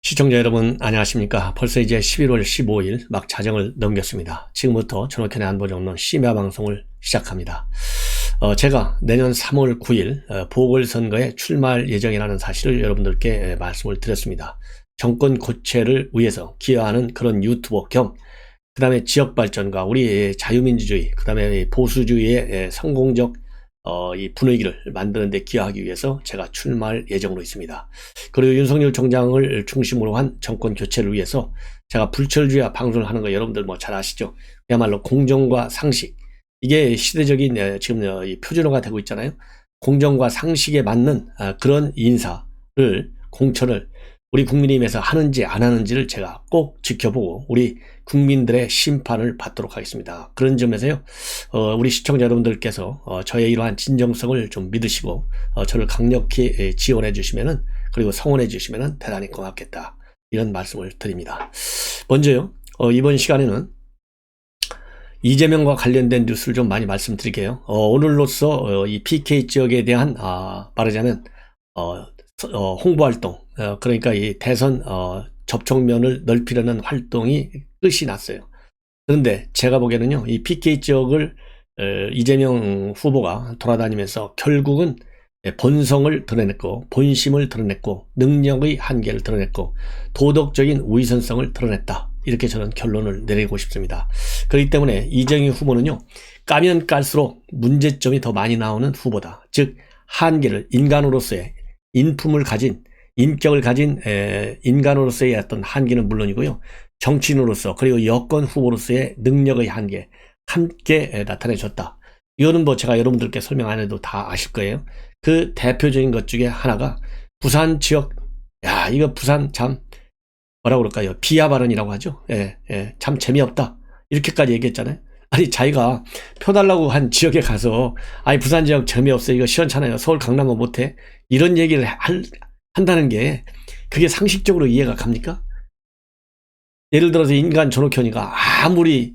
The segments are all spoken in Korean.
시청자 여러분 안녕하십니까. 벌써 이제 11월 15일 막 자정을 넘겼습니다. 지금부터 전옥현의 안보정론 심야 방송을 시작합니다. 제가 내년 3월 9일 보궐선거에 출마할 예정이라는 사실을 여러분들께 말씀을 드렸습니다. 정권 고체를 위해서 기여하는 그런 유튜버 겸 그 다음에 지역발전과 우리 자유민주주의 그 다음에 보수주의의 성공적 이 분위기를 만드는 데 기여하기 위해서 제가 출마할 예정으로 있습니다. 그리고 윤석열 총장을 중심으로 한 정권 교체를 위해서 제가 불철주야 방송을 하는 거 여러분들 뭐 잘 아시죠? 그야말로 공정과 상식, 이게 시대적인 지금 이 표준어가 되고 있잖아요. 공정과 상식에 맞는 그런 인사를 공천을 우리 국민의힘에서 하는지 안 하는지를 제가 꼭 지켜보고 우리 국민들의 심판을 받도록 하겠습니다. 그런 점에서요, 우리 시청자 여러분들께서 저의 이러한 진정성을 좀 믿으시고 저를 강력히 지원해 주시면은, 그리고 성원해 주시면은 대단히 고맙겠다, 이런 말씀을 드립니다. 먼저요, 이번 시간에는 이재명과 관련된 뉴스를 좀 많이 말씀드릴게요. 오늘로써 이 PK 지역에 대한 말하자면 홍보활동, 그러니까 이 대선 접촉면을 넓히려는 활동이 끝이 났어요. 그런데 제가 보기에는요, 이 PK 지역을 이재명 후보가 돌아다니면서 결국은 본성을 드러냈고, 본심을 드러냈고, 능력의 한계를 드러냈고, 도덕적인 위선성을 드러냈다, 이렇게 저는 결론을 내리고 싶습니다. 그렇기 때문에 이재명 후보는요, 까면 깔수록 문제점이 더 많이 나오는 후보다. 즉 한계를, 인간으로서의 인품을 가진, 인격을 가진 인간으로서의 어떤 한계는 물론이고요, 정치인으로서 그리고 여권 후보로서의 능력의 한계 함께 나타내줬다. 이거는 뭐 제가 여러분들께 설명 안 해도 다 아실 거예요. 그 대표적인 것 중에 하나가 부산 지역, 이거 부산 참 뭐라고 그럴까요? 비하 발언이라고 하죠. 참 재미없다, 이렇게까지 얘기했잖아요. 아니, 자기가 표 달라고 한 지역에 가서 부산 지역 재미없어, 이거 시원찮아요, 서울 강남은 못해, 이런 얘기를 한다는 게 그게 상식적으로 이해가 갑니까? 예를 들어서 인간 전옥현이가 아무리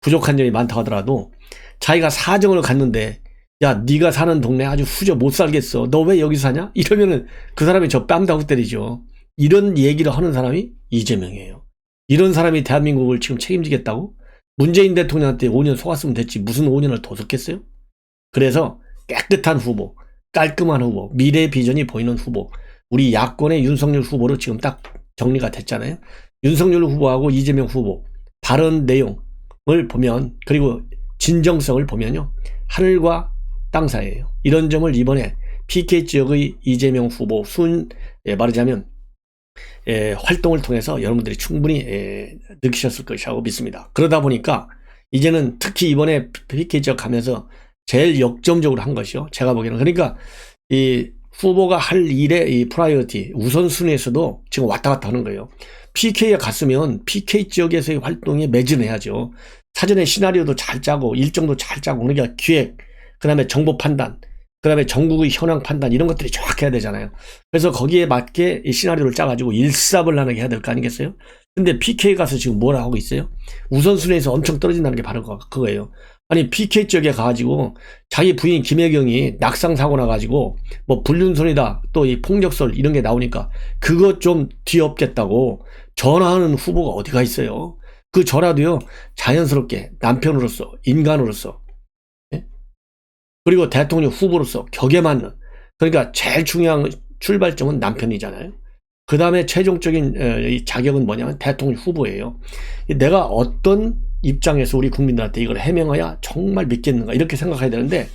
부족한 점이 많다고 하더라도 자기가 사정을 갔는데, 야, 네가 사는 동네 아주 후져 못 살겠어, 너 왜 여기 사냐? 이러면은 그 사람이 저 뺨다구 때리죠. 이런 얘기를 하는 사람이 이재명이에요. 이런 사람이 대한민국을 지금 책임지겠다고? 문재인 대통령한테 5년 속았으면 됐지 무슨 5년을 더 속겠어요? 그래서 깨끗한 후보, 깔끔한 후보, 미래 비전이 보이는 후보, 우리 야권의 윤석열 후보로 지금 딱 정리가 됐잖아요. 윤석열 후보하고 이재명 후보 발언 내용을 보면, 그리고 진정성을 보면요, 하늘과 땅 사이예요. 이런 점을 이번에 PK 지역의 이재명 후보 말하자면 활동을 통해서 여러분들이 충분히 느끼셨을 것이라고 믿습니다. 그러다 보니까 이제는 특히 이번에 PK 지역 가면서 제일 역점적으로 한 것이요, 제가 보기에는, 그러니까 이 후보가 할 일의 이 프라이어티, 우선순위에서도 지금 왔다 갔다 하는 거예요. PK에 갔으면 PK 지역에서의 활동에 매진해야죠. 사전에 시나리오도 잘 짜고 일정도 잘 짜고, 그러니까 기획, 그 다음에 정보 판단, 그 다음에 전국의 현황 판단, 이런 것들이 정확해야 되잖아요. 그래서 거기에 맞게 이 시나리오를 짜가지고 일사불란하게 해야 될 거 아니겠어요? 근데 PK 가서 지금 뭐라 하고 있어요? 우선순위에서 엄청 떨어진다는 게 바로 그거예요. 아니, PK 지역에 가가지고 자기 부인 김혜경이 낙상 사고 나가지고 뭐 불륜설이다, 또 이 폭력설 이런 게 나오니까 그것 좀 뒤엎겠다고 전화하는 후보가 어디가 있어요? 그 전화도요, 자연스럽게 남편으로서, 인간으로서, 그리고 대통령 후보로서 격에 맞는, 그러니까 제일 중요한 출발점은 남편이잖아요. 그 다음에 최종적인 자격은 뭐냐면 대통령 후보예요. 내가 어떤 입장에서 우리 국민들한테 이걸 해명해야 정말 믿겠는가, 이렇게 생각해야 되는데,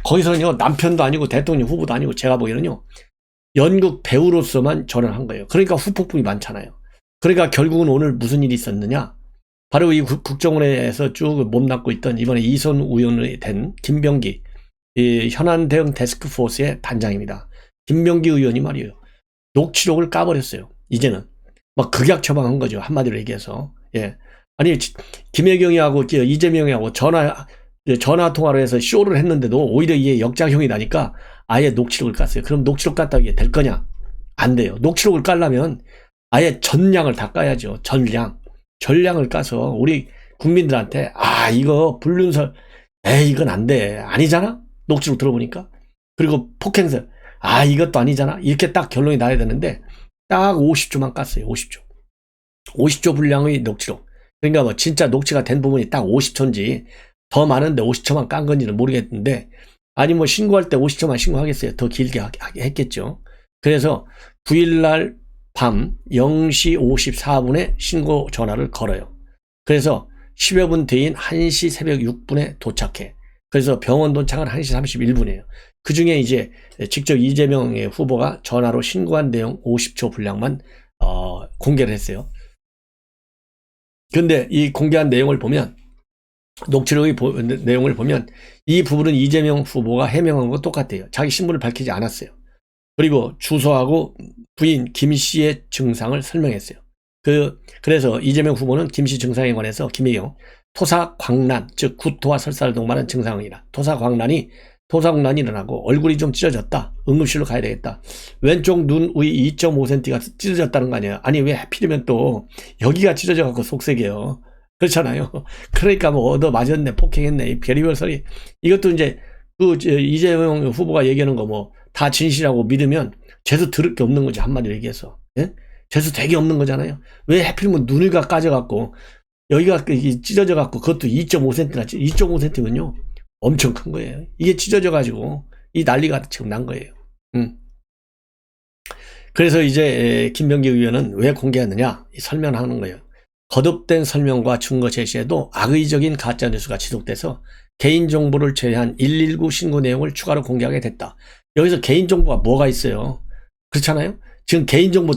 거기서는요, 남편도 아니고 대통령 후보도 아니고 제가 보기에는요, 연극 배우로서만 전화를 한 거예요. 그러니까 후폭풍이 많잖아요. 그러니까 결국은 오늘 무슨 일이 있었느냐, 바로 이 국정원에서 쭉 몸담고 있던 이번에 이선 의원이 된 김병기, 이 현안 대응 데스크포스의 단장입니다. 김병기 의원이 말이에요, 녹취록을 까버렸어요. 이제는 막 극약 처방한 거죠, 한마디로 얘기해서. 아니, 김혜경이하고 이재명이하고 전화 통화를 해서 쇼를 했는데도 오히려 이게 역작용이 나니까 아예 녹취록을 깠어요. 그럼 녹취록 깠다고 이게 될 거냐? 안 돼요. 녹취록을 깔려면 아예 전량을 다 까야죠. 전량을 까서 우리 국민들한테 이거 불륜설, 이건 안 돼, 아니잖아, 녹취록 들어보니까. 그리고 폭행설, 이것도 아니잖아, 이렇게 딱 결론이 나야 되는데, 딱 50조만 깠어요. 50조. 50조 분량의 녹취록. 그러니까 뭐 진짜 녹취가 된 부분이 딱 50초인지 더 많은데 50초만 깐 건지는 모르겠는데, 아니 뭐 신고할 때 50초만 신고하겠어요. 더 길게 했겠죠. 그래서 9일날 밤 0시 54분에 신고 전화를 걸어요. 그래서 10여 분 뒤인 1시 새벽 6분에 도착해. 그래서 병원 도착은 1시 31분이에요. 그 중에 이제 직접 이재명 후보가 전화로 신고한 내용 50초 분량만 공개를 했어요. 근데 이 공개한 내용을 보면, 녹취록의 내용을 보면 이 부분은 이재명 후보가 해명한 거 똑같아요. 자기 신분을 밝히지 않았어요. 그리고 주소하고 부인 김 씨의 증상을 설명했어요. 그래서 이재명 후보는 김 씨 증상에 관해서 김혜경 토사광란, 즉 구토와 설사를 동반한 증상이라, 토사광란이 일어나고 얼굴이 좀 찢어졌다. 응급실로 가야 되겠다. 왼쪽 눈의 2.5cm가 찢어졌다는 거 아니에요. 아니 왜 하필이면 또 여기가 찢어져 갖고 속색이에요. 그렇잖아요. 그러니까 뭐 얻어 맞았네, 폭행했네, 별의별 소리. 이것도 이제 이재명 후보가 얘기하는 거 뭐 다 진실하고 믿으면 재수 들을 게 없는 거지, 한마디로 얘기해서. 예? 재수 되게 없는 거잖아요. 왜 하필이면 눈이 까져갖고 여기가 찢어져갖고, 그것도 2.5cm나 2.5cm면요 엄청 큰 거예요. 이게 찢어져가지고 이 난리가 지금 난 거예요. 그래서 이제 김병기 의원은 왜 공개했느냐 설명하는 거예요. 거듭된 설명과 증거 제시에도 악의적인 가짜뉴스가 지속돼서 개인정보를 제외한 119 신고 내용을 추가로 공개하게 됐다. 여기서 개인정보가 뭐가 있어요? 그렇잖아요? 지금 개인정보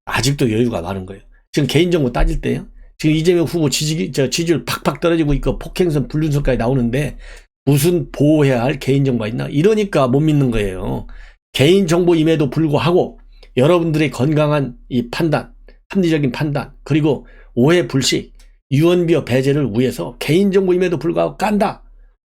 아직도 여유가 많은 거예요. 지금 개인정보 따질 때요? 지금 이재명 후보 지지율 팍팍 떨어지고 있고 폭행선 불륜설까지 나오는데 무슨 보호해야 할 개인정보가 있나? 이러니까 못 믿는 거예요. 개인정보임에도 불구하고 여러분들의 건강한 이 판단, 합리적인 판단, 그리고 오해 불식, 유언비어 배제를 위해서 개인정보임에도 불구하고 깐다.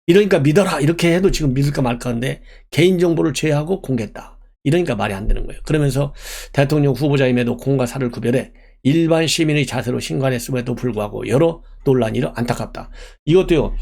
이러니까 믿어라. 이렇게 해도 지금 믿을까 말까 하는데 개인정보를 제외하고 공개했다. 이러니까 말이 안 되는 거예요. 그러면서 대통령 후보자임에도 공과 사를 구별해 일반 시민의 자세로 신고했음에도 불구하고 여러 논란이 안타깝다. 이것도요,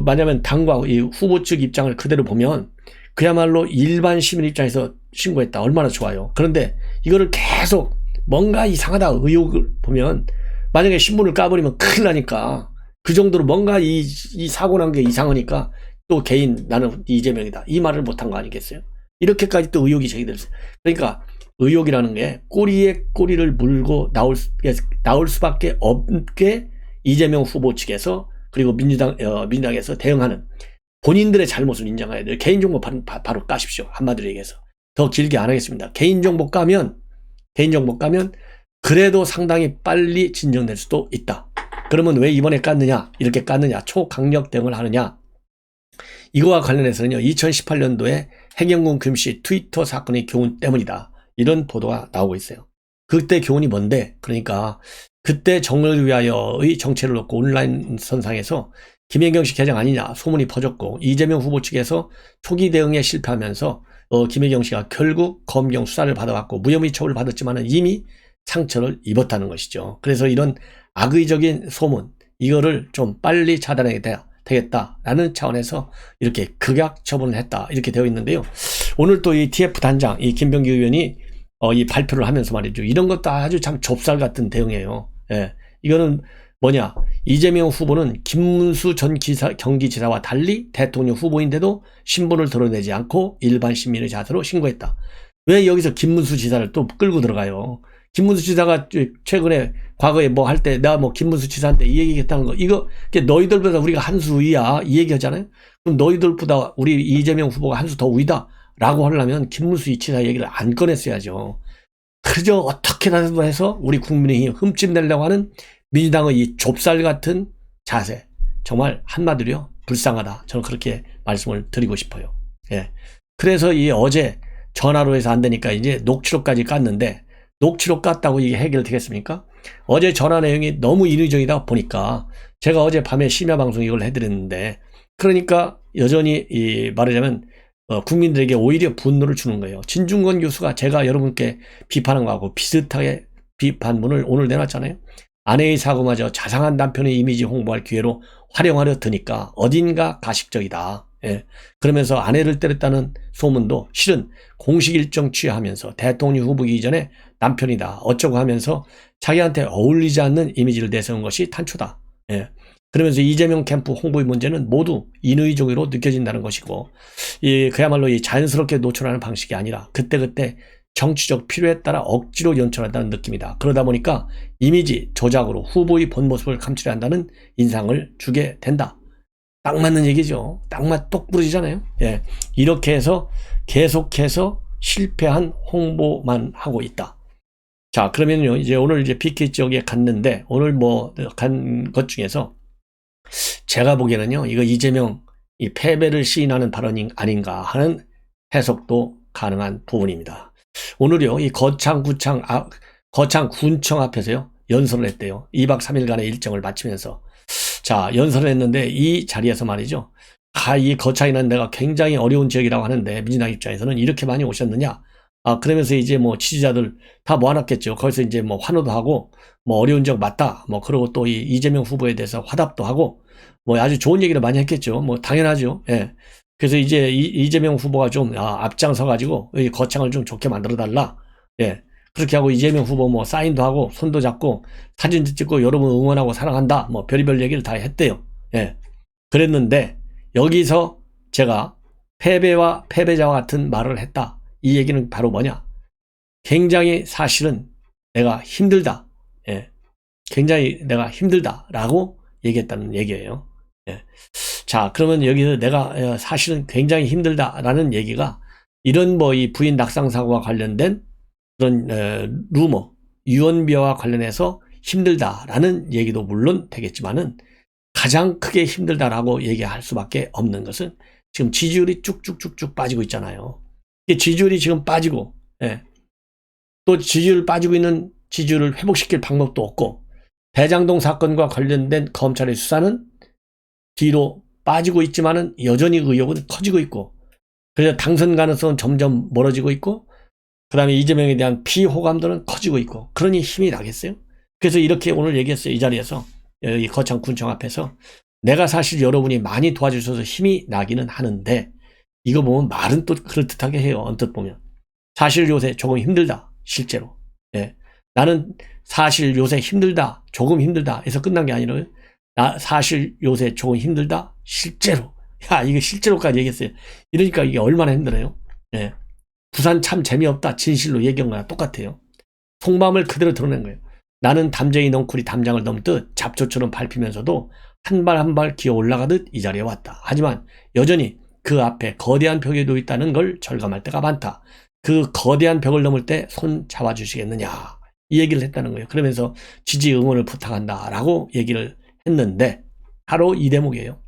만약에 당과 이 후보 측 입장을 그대로 보면 그야말로 일반 시민 입장에서 신고했다. 얼마나 좋아요. 그런데 이거를 계속 뭔가 이상하다 의혹을 보면, 만약에 신문을 까버리면 큰일 나니까, 그 정도로 뭔가 이 사고 난 게 이상하니까 또 개인 나는 이재명이다 이 말을 못한 거 아니겠어요? 이렇게까지 또 의혹이 제기됐어요. 그러니까 의혹이라는 게 꼬리에 꼬리를 물고 나올 수밖에 없게 이재명 후보 측에서, 그리고 민주당에서 대응하는 본인들의 잘못을 인정해야 돼요. 개인정보 바로 까십시오. 한마디로 얘기해서. 더 길게 안 하겠습니다. 개인정보 까면 그래도 상당히 빨리 진정될 수도 있다. 그러면 왜 이번에 깠느냐? 이렇게 깠느냐? 초강력 대응을 하느냐? 이거와 관련해서는요, 2018년도에 해경군 김씨 트위터 사건의 교훈 때문이다. 이런 보도가 나오고 있어요. 그때 교훈이 뭔데? 그러니까 그때 정의를 위하여의 정체를 놓고 온라인 선상에서 김혜경씨 계정 아니냐 소문이 퍼졌고, 이재명 후보 측에서 초기 대응에 실패하면서 김혜경씨가 결국 검경 수사를 받아왔고 무혐의 처벌을 받았지만 이미 상처를 입었다는 것이죠. 그래서 이런 악의적인 소문, 이거를 좀 빨리 차단해야 되겠다라는 차원에서 이렇게 극약 처분을 했다, 이렇게 되어 있는데요. 오늘 또 이 TF 단장, 이 김병기 의원이 이 발표를 하면서 말이죠. 이런 것도 아주 참 좁쌀 같은 대응이에요. 예. 이거는 뭐냐? 이재명 후보는 김문수 전 경기지사와 달리 대통령 후보인데도 신분을 드러내지 않고 일반 시민의 자세로 신고했다. 왜 여기서 김문수 지사를 또 끌고 들어가요? 김문수 지사가 최근에 과거에 뭐 할 때 내가 뭐 김문수 지사한테 이 얘기 했다는 거, 이거 너희들보다 우리가 한 수 위야 이 얘기 하잖아요. 그럼 너희들보다 우리 이재명 후보가 한 수 더 위다 라고 하려면 김문수 지사 얘기를 안 꺼냈어야죠. 그저 어떻게라도 해서 우리 국민의힘 흠집내려고 하는 민주당의 이 좁쌀 같은 자세, 정말 한마디로 불쌍하다. 저는 그렇게 말씀을 드리고 싶어요. 예. 그래서 이 어제 전화로 해서 안 되니까 이제 녹취록까지 깠는데, 녹취록 깠다고 이게 해결되겠습니까? 어제 전화 내용이 너무 인위적이다 보니까 제가 어제 밤에 심야 방송 이걸 해드렸는데, 그러니까 여전히 말하자면 국민들에게 오히려 분노를 주는 거예요. 진중권 교수가 제가 여러분께 비판한 거하고 비슷하게 비판문을 오늘 내놨잖아요. 아내의 사고마저 자상한 남편의 이미지 홍보할 기회로 활용하려 드니까 어딘가 가식적이다. 예. 그러면서 아내를 때렸다는 소문도 실은 공식 일정 취하하면서 대통령 후보기 이전에 남편이다 어쩌고 하면서 자기한테 어울리지 않는 이미지를 내세운 것이 탄초다. 예. 그러면서 이재명 캠프 홍보의 문제는 모두 인의적으로 느껴진다는 것이고, 그야말로 이 자연스럽게 노출하는 방식이 아니라 그때그때 정치적 필요에 따라 억지로 연출한다는 느낌이다. 그러다 보니까 이미지 조작으로 후보의 본 모습을 감추려 한다는 인상을 주게 된다. 딱 맞는 얘기죠. 똑 부러지잖아요. 예. 이렇게 해서 계속해서 실패한 홍보만 하고 있다. 자, 그러면요, 이제 오늘 이제 PK 지역에 갔는데, 오늘 간 것 중에서 제가 보기에는요, 이거 이재명 이 패배를 시인하는 발언이 아닌가 하는 해석도 가능한 부분입니다. 오늘요, 이 거창군청 앞에서요, 연설을 했대요. 2박 3일간의 일정을 마치면서. 자, 연설을 했는데 이 자리에서 말이죠. 이 거창이는 내가 굉장히 어려운 지역이라고 하는데 민주당 입장에서는 이렇게 많이 오셨느냐? 그러면서 이제 지지자들 다 모아놨겠죠. 거기서 이제 환호도 하고, 어려운 지역 맞다. 그리고 또 이재명 후보에 대해서 화답도 하고, 아주 좋은 얘기를 많이 했겠죠. 당연하죠. 예. 그래서 이제 이재명 후보가 좀, 앞장서가지고, 이 거창을 좀 좋게 만들어달라. 예. 그렇게 하고 이재명 후보 사인도 하고, 손도 잡고, 사진도 찍고, 여러분 응원하고 사랑한다. 별의별 얘기를 다 했대요. 예. 그랬는데, 여기서 제가 패배와 패배자와 같은 말을 했다. 이 얘기는 바로 뭐냐? 굉장히 사실은 내가 힘들다. 예. 굉장히 내가 힘들다라고 얘기했다는 얘기예요. 예. 자, 그러면 여기서 내가 사실은 굉장히 힘들다라는 얘기가 이런 이 부인 낙상 사고와 관련된 그런 루머, 유언비어와 관련해서 힘들다라는 얘기도 물론 되겠지만은 가장 크게 힘들다라고 얘기할 수밖에 없는 것은 지금 지지율이 쭉쭉쭉쭉 빠지고 있잖아요. 지지율이 지금 빠지고, 예. 또 지지율 빠지고 있는 지지율을 회복시킬 방법도 없고, 대장동 사건과 관련된 검찰의 수사는 뒤로 빠지고 있지만은 여전히 의혹은 커지고 있고, 그래서 당선 가능성은 점점 멀어지고 있고, 그 다음에 이재명에 대한 피호감도는 커지고 있고, 그러니 힘이 나겠어요? 그래서 이렇게 오늘 얘기했어요. 이 자리에서, 이 거창군청 앞에서. 내가 사실 여러분이 많이 도와주셔서 힘이 나기는 하는데, 이거 보면 말은 또 그럴듯하게 해요. 언뜻 보면. 사실 요새 조금 힘들다. 실제로. 예. 나는 사실 요새 힘들다. 조금 힘들다. 해서 끝난 게 아니라 사실 요새 조금 힘들다. 실제로. 야, 이거 실제로까지 얘기했어요. 이러니까 이게 얼마나 힘들어요. 예. 부산 참 재미없다. 진실로 얘기한 거랑 똑같아요. 속마음을 그대로 드러낸 거예요. 나는 담쟁이 넝쿨이 담장을 넘듯 잡초처럼 밟히면서도 한 발 한 발 기어 올라가듯 이 자리에 왔다. 하지만 여전히 그 앞에 거대한 벽에 놓여 있다는 걸 절감할 때가 많다. 그 거대한 벽을 넘을 때 손 잡아주시겠느냐. 이 얘기를 했다는 거예요. 그러면서 지지 응원을 부탁한다라고 얘기를 했는데 바로 이 대목이에요.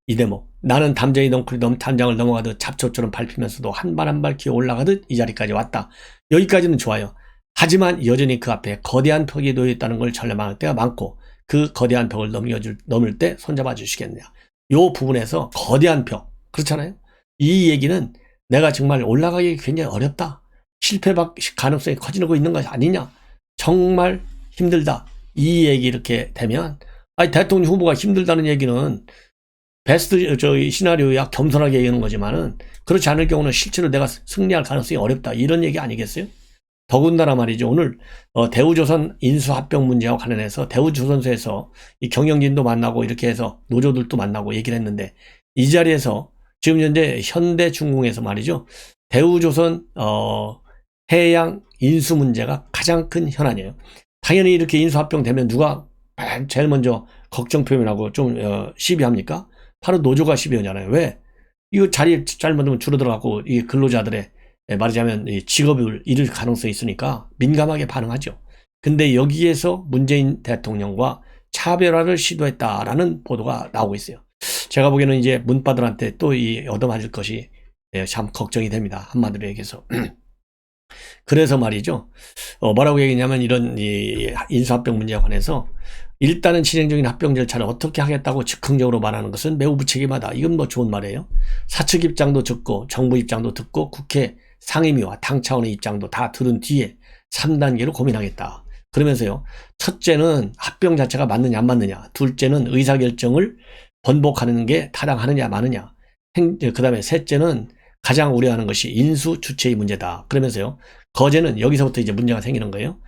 이 대목. 나는 담쟁이 넝쿨이 담장을 넘어가듯 잡초처럼 밟히면서도 한 발 한 발 기어 올라가듯 이 자리까지 왔다. 여기까지는 좋아요. 하지만 여전히 그 앞에 거대한 벽이 놓여 있다는 걸 절감할 때가 많고 그 거대한 벽을 넘을 때 손잡아 주시겠느냐. 요 부분에서 거대한 벽, 그렇잖아요. 이 얘기는 내가 정말 올라가기 굉장히 어렵다. 실패 가능성이 커지고 있는 것이 아니냐. 정말 힘들다. 이 얘기 이렇게 되면, 대통령 후보가 힘들다는 얘기는 베스트 시나리오야 겸손하게 얘기하는 거지만은 그렇지 않을 경우는 실제로 내가 승리할 가능성이 어렵다. 이런 얘기 아니겠어요? 더군다나 말이죠. 오늘 대우조선 인수합병 문제와 관련해서 대우조선소에서 이 경영진도 만나고 이렇게 해서 노조들도 만나고 얘기를 했는데 이 자리에서 지금 현재 현대중공에서 말이죠. 대우조선 해양 인수 문제가 가장 큰 현안이에요. 당연히 이렇게 인수합병 되면 누가 제일 먼저 걱정 표현하고 좀 시비합니까? 바로 노조가 시비하잖아요. 왜? 이거 자리 잘못하면 줄어들어가고 이 근로자들의 말하자면 직업을 잃을 가능성이 있으니까 민감하게 반응하죠. 근데 여기에서 문재인 대통령과 차별화를 시도했다라는 보도가 나오고 있어요. 제가 보기에는 이제 문바들한테 또 얻어맞을 것이 참 걱정이 됩니다. 한마디로 얘기해서. 그래서 말이죠. 뭐라고 얘기했냐면 이런 인수합병 문제에 관해서 일단은 진행적인 합병 절차를 어떻게 하겠다고 즉흥적으로 말하는 것은 매우 무책임하다. 이건 좋은 말이에요. 사측 입장도 듣고 정부 입장도 듣고 국회 상임위와 당 차원의 입장도 다 들은 뒤에 3단계로 고민하겠다. 그러면서요. 첫째는 합병 자체가 맞느냐 안 맞느냐. 둘째는 의사결정을 번복하는 게 타당하느냐 마느냐. 그 다음에 셋째는 가장 우려하는 것이 인수 주체의 문제다. 그러면서요, 거제는 여기서부터 이제 문제가 생기는 거예요.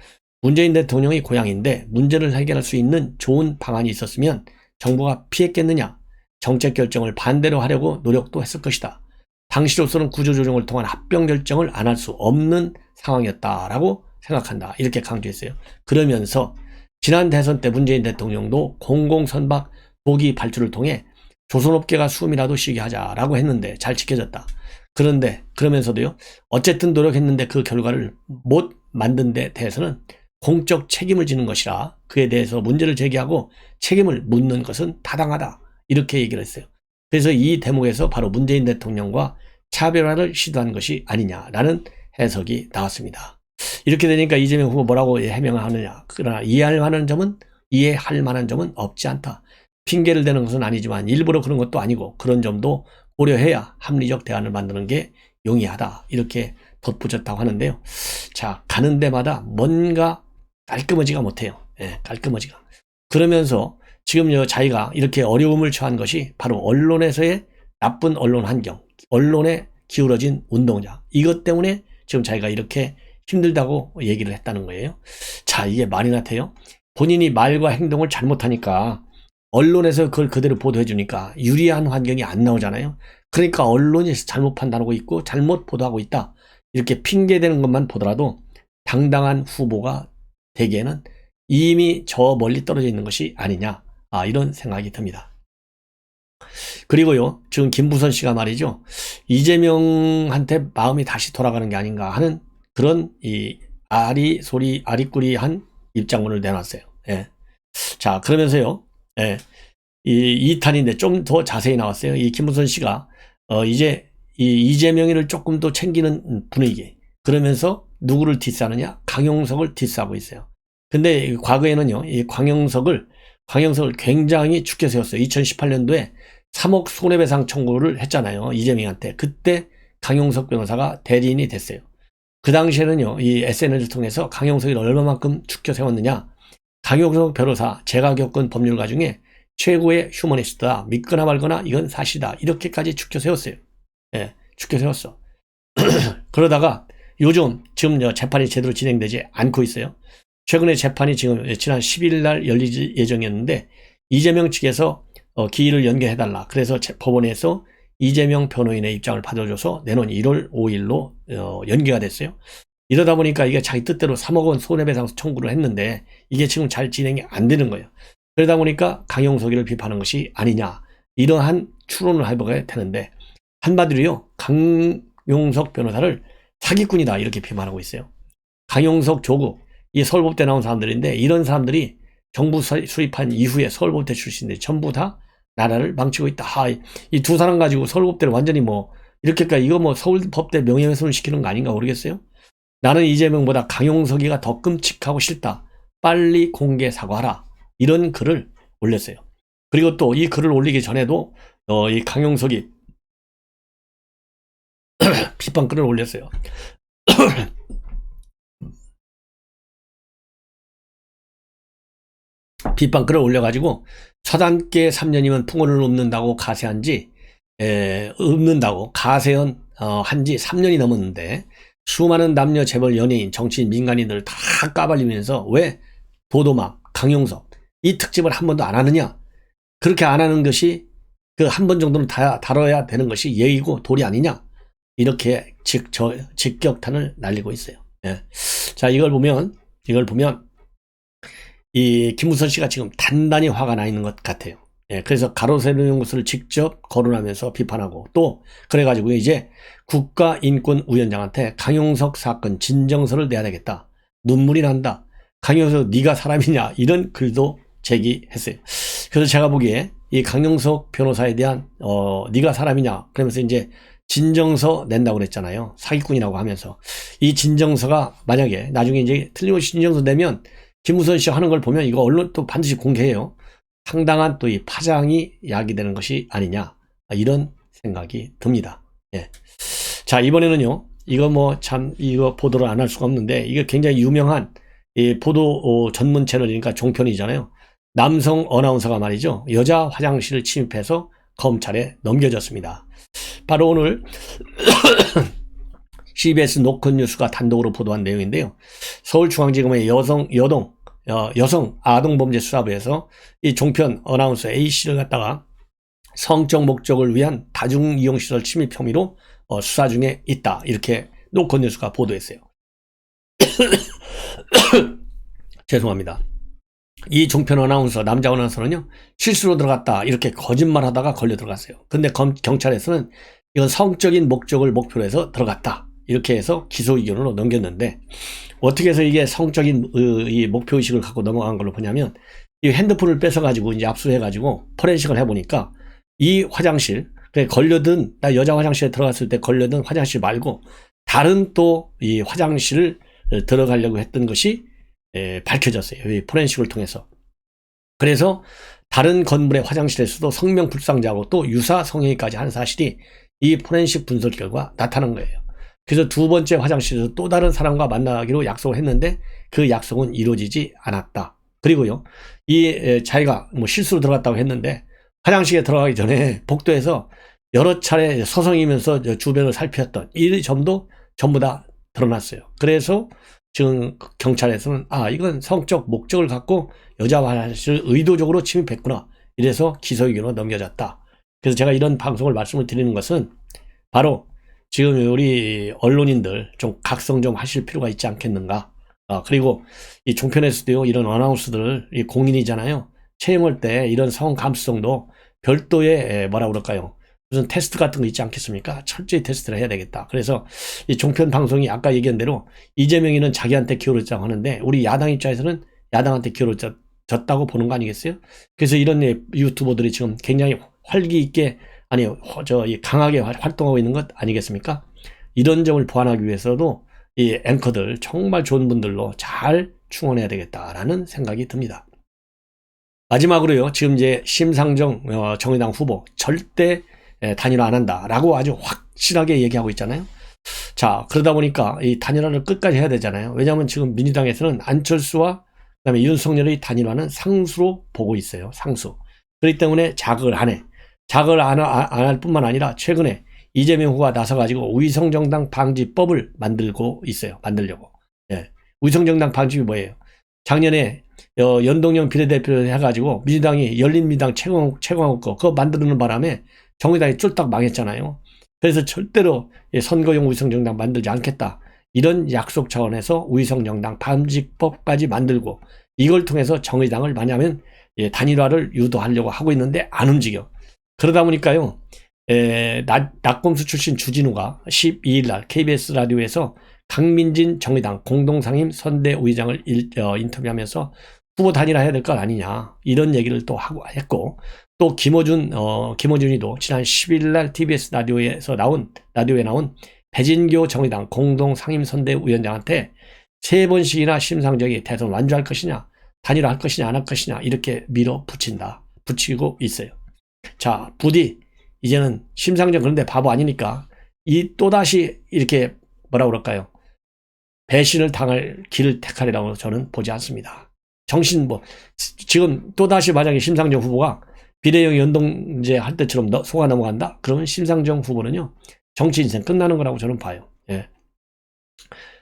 문재인 대통령이 고향인데 문제를 해결할 수 있는 좋은 방안이 있었으면 정부가 피했겠느냐. 정책 결정을 반대로 하려고 노력도 했을 것이다. 당시로서는 구조조정을 통한 합병 결정을 안 할 수 없는 상황이었다라고 생각한다. 이렇게 강조했어요. 그러면서 지난 대선 때 문재인 대통령도 공공선박 도기 발주를 통해 조선업계가 숨이라도 쉬게 하자라고 했는데 잘 지켜졌다. 그런데 그러면서도요, 어쨌든 노력했는데 그 결과를 못 만든 데 대해서는 공적 책임을 지는 것이라 그에 대해서 문제를 제기하고 책임을 묻는 것은 타당하다. 이렇게 얘기를 했어요. 그래서 이 대목에서 바로 문재인 대통령과 차별화를 시도한 것이 아니냐라는 해석이 나왔습니다. 이렇게 되니까 이재명 후보 뭐라고 해명하느냐. 그러나 이해할 만한 점은 없지 않다. 핑계를 대는 것은 아니지만 일부러 그런 것도 아니고 그런 점도 고려해야 합리적 대안을 만드는 게 용이하다. 이렇게 덧붙였다고 하는데요. 자, 가는 데마다 뭔가 깔끔하지가 못해요. 예, 깔끔하지가. 그러면서 지금 자기가 이렇게 어려움을 처한 것이 바로 언론에서의 나쁜 언론 환경, 언론에 기울어진 운동자, 이것 때문에 지금 자기가 이렇게 힘들다고 얘기를 했다는 거예요. 자, 이게 말이나 돼요? 본인이 말과 행동을 잘못하니까 언론에서 그걸 그대로 보도해 주니까 유리한 환경이 안 나오잖아요. 그러니까 언론에서 잘못 판단하고 있고 잘못 보도하고 있다. 이렇게 핑계대는 것만 보더라도 당당한 후보가 되기에는 이미 저 멀리 떨어져 있는 것이 아니냐. 이런 생각이 듭니다. 그리고요, 지금 김부선 씨가 말이죠, 이재명한테 마음이 다시 돌아가는 게 아닌가 하는 그런 아리꾸리한 입장문을 내놨어요. 예. 자, 그러면서요, 예, 이 2탄인데 좀 더 자세히 나왔어요. 이 김부선 씨가 이제 이재명이를 조금 더 챙기는 분위기. 그러면서 누구를 디스하느냐? 강용석을 디스하고 있어요. 근데 과거에는요, 이 강용석을 굉장히 죽게 세웠어요. 2018년도에 3억 손해배상 청구를 했잖아요. 이재명한테. 그때 강용석 변호사가 대리인이 됐어요. 그 당시에는요, 이 SNS를 통해서 강용석이 얼마만큼 죽게 세웠느냐. 강용석 변호사, 제가 겪은 법률가 중에 최고의 휴머니스트다. 믿거나 말거나 이건 사실이다. 이렇게까지 죽게 세웠어요. 예, 죽게 세웠어. 그러다가 요즘 지금 재판이 제대로 진행되지 않고 있어요. 최근에 재판이 지금 지난 10일 날 열릴 예정이었는데 이재명 측에서 기일을 연기해달라. 그래서 법원에서 이재명 변호인의 입장을 받아줘서 내년 1월 5일로 연기가 됐어요. 이러다 보니까 이게 자기 뜻대로 3억 원 손해배상 청구를 했는데 이게 지금 잘 진행이 안 되는 거예요. 그러다 보니까 강용석이를 비판한 것이 아니냐. 이러한 추론을 해보게 되는데 한마디로요, 강용석 변호사를 사기꾼이다. 이렇게 비판하고 있어요. 강용석, 조국, 이 서울법대 나온 사람들인데 이런 사람들이 정부 수립한 이후에 서울법대 출신들이 전부 다 나라를 망치고 있다. 이 두 사람 가지고 서울법대를 완전히 이렇게까지 이거 서울법대 명예훼손을 시키는 거 아닌가 모르겠어요. 나는 이재명보다 강용석이가 더 끔찍하고 싫다. 빨리 공개 사과하라. 이런 글을 올렸어요. 그리고 또 이 글을 올리기 전에도 이 강용석이 비판글을 올렸어요. 비판글을 올려가지고 서당계 3년이면 풍어를 읊는다고 가세한 지 한지 3년이 넘었는데 수많은 남녀 재벌 연예인 정치인 민간인들을 다 까발리면서 왜 도도맘 강용석 이 특집을 한 번도 안 하느냐. 그렇게 안 하는 것이 그 한 번 정도는 다뤄야 되는 것이 예의고 도리 아니냐. 이렇게 직격탄을 날리고 있어요. 예. 자, 이걸 보면 이 김무선 씨가 지금 단단히 화가 나 있는 것 같아요. 예, 그래서 가로세로는 것을 직접 거론하면서 비판하고 또 그래가지고 이제 국가인권위원장한테 강용석 사건 진정서를 내야 되겠다. 눈물이 난다. 강용석 네가 사람이냐 이런 글도 제기했어요. 그래서 제가 보기에 이 강용석 변호사에 대한 네가 사람이냐 그러면서 이제 진정서 낸다고 그랬잖아요. 사기꾼이라고 하면서 이 진정서가 만약에 나중에 이제 틀림없이 진정서 내면 김무선 씨 하는 걸 보면 이거 언론 또 반드시 공개해요. 상당한 또 이 파장이 야기되는 것이 아니냐 이런 생각이 듭니다. 예. 자, 이번에는요 이거 이거 보도를 안 할 수가 없는데 이게 굉장히 유명한 이 보도 전문 채널이니까 종편이잖아요. 남성 어나운서가 말이죠 여자 화장실을 침입해서 검찰에 넘겨졌습니다. 바로 오늘 CBS 노컷 뉴스가 단독으로 보도한 내용인데요. 서울중앙지검의 여성 아동범죄수사부에서 이 종편 어나운서 A씨를 갖다가 성적 목적을 위한 다중이용시설 침입 혐의로 수사 중에 있다. 이렇게 노컷 뉴스가 보도했어요. 죄송합니다. 이 종편 어나운서, 남자 어나운서는요, 실수로 들어갔다. 이렇게 거짓말 하다가 걸려 들어갔어요. 근데 경찰에서는 이건 성적인 목적을 목표로 해서 들어갔다. 이렇게 해서 기소 의견으로 넘겼는데, 어떻게 해서 이게 성적인 이 목표의식을 갖고 넘어간 걸로 보냐면, 이 핸드폰을 뺏어가지고 이제 압수해가지고 포렌식을 해보니까 이 화장실, 걸려든, 나 여자 화장실에 들어갔을 때 걸려든 화장실 말고 다른 또 이 화장실을 들어가려고 했던 것이 밝혀졌어요. 이 포렌식을 통해서. 그래서 다른 건물의 화장실에서도 성명불상자하고 또 유사 성행위까지 한 사실이 이 포렌식 분석 결과 나타난 거예요. 그래서 두 번째 화장실에서 또 다른 사람과 만나기로 약속을 했는데 그 약속은 이루어지지 않았다. 그리고요, 이 자기가 뭐 실수로 들어갔다고 했는데 화장실에 들어가기 전에 복도에서 여러 차례 서성이면서 주변을 살폈던 이 점도 전부 다 드러났어요. 그래서 지금 경찰에서는 이건 성적 목적을 갖고 여자 화장실을 의도적으로 침입했구나. 이래서 기소 의견으로 넘겨졌다. 그래서 제가 이런 방송을 말씀을 드리는 것은 바로 지금 우리 언론인들 좀 각성 좀 하실 필요가 있지 않겠는가. 그리고 이 종편에서도요, 이런 어나운서들 공인이잖아요. 채용할 때 이런 성 감수성도 별도의 뭐라 그럴까요? 무슨 테스트 같은 거 있지 않겠습니까? 철저히 테스트를 해야 되겠다. 그래서 이 종편 방송이 아까 얘기한 대로 이재명이는 자기한테 기울어졌다고 하는데 우리 야당 입장에서는 야당한테 기울어졌다고 보는 거 아니겠어요? 그래서 이런 유튜버들이 지금 굉장히 활기 있게 강하게 활동하고 있는 것 아니겠습니까? 이런 점을 보완하기 위해서도 이 앵커들 정말 좋은 분들로 잘 충원해야 되겠다라는 생각이 듭니다. 마지막으로요, 지금 이제 심상정 정의당 후보 절대 단일화 안 한다라고 아주 확실하게 얘기하고 있잖아요. 자, 그러다 보니까 이 단일화를 끝까지 해야 되잖아요. 왜냐하면 지금 민주당에서는 안철수와 그다음에 윤석열의 단일화는 상수로 보고 있어요. 상수. 그렇기 때문에 자극을 안 해. 자극을 안 할 뿐만 아니라 최근에 이재명 후보가 나서가지고 위성정당 방지법을 만들고 있어요. 만들려고. 예. 위성정당 방지법이 뭐예요? 작년에 연동형 비례대표를 해가지고 민주당이 열린민당 최강욱 거 그거 만드는 바람에 정의당이 쫄딱 망했잖아요. 그래서 절대로 선거용 위성정당 만들지 않겠다. 이런 약속 차원에서 위성정당 방지법까지 만들고 이걸 통해서 정의당을 만약하면 단일화를 유도하려고 하고 있는데 안 움직여. 그러다 보니까요, 낙검수 출신 주진우가 12일 날 KBS 라디오에서 강민진 정의당 공동상임 선대위장을 인터뷰하면서 후보 단일화 해야 될 것 아니냐 이런 얘기를 또 하고 했고, 또 김어준이도 지난 10일 날 TBS 라디오에 나온 배진교 정의당 공동상임선대위원장한테 3번씩이나 심상정이 대선 완주할 것이냐, 단일화 할 것이냐 안 할 것이냐 이렇게 붙이고 있어요. 자, 부디 이제는 심상정 그런데 바보 아니니까 또다시 이렇게 뭐라 그럴까요? 배신을 당할 길을 택하리라고 저는 보지 않습니다. 지금 또다시 만약에 심상정 후보가 비례형 연동제 할 때처럼 속아 넘어간다? 그러면 심상정 후보는요, 정치 인생 끝나는 거라고 저는 봐요. 예.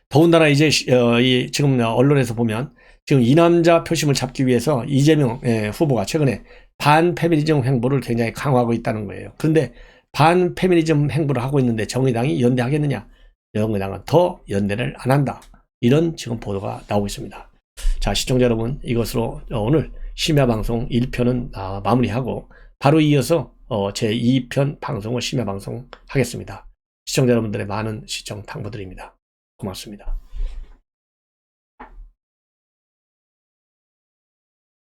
더군다나 이제 지금 언론에서 보면 지금 이남자 표심을 잡기 위해서 이재명 후보가 최근에 반페미니즘 행보를 굉장히 강화하고 있다는 거예요. 그런데 반페미니즘 행보를 하고 있는데 정의당이 연대하겠느냐? 정의당은 더 연대를 안 한다. 이런 지금 보도가 나오고 있습니다. 자, 시청자 여러분, 이것으로 오늘 심야방송 1편은 마무리하고 바로 이어서 제 2편 방송을 심야방송 하겠습니다. 시청자 여러분들의 많은 시청 당부드립니다. 고맙습니다.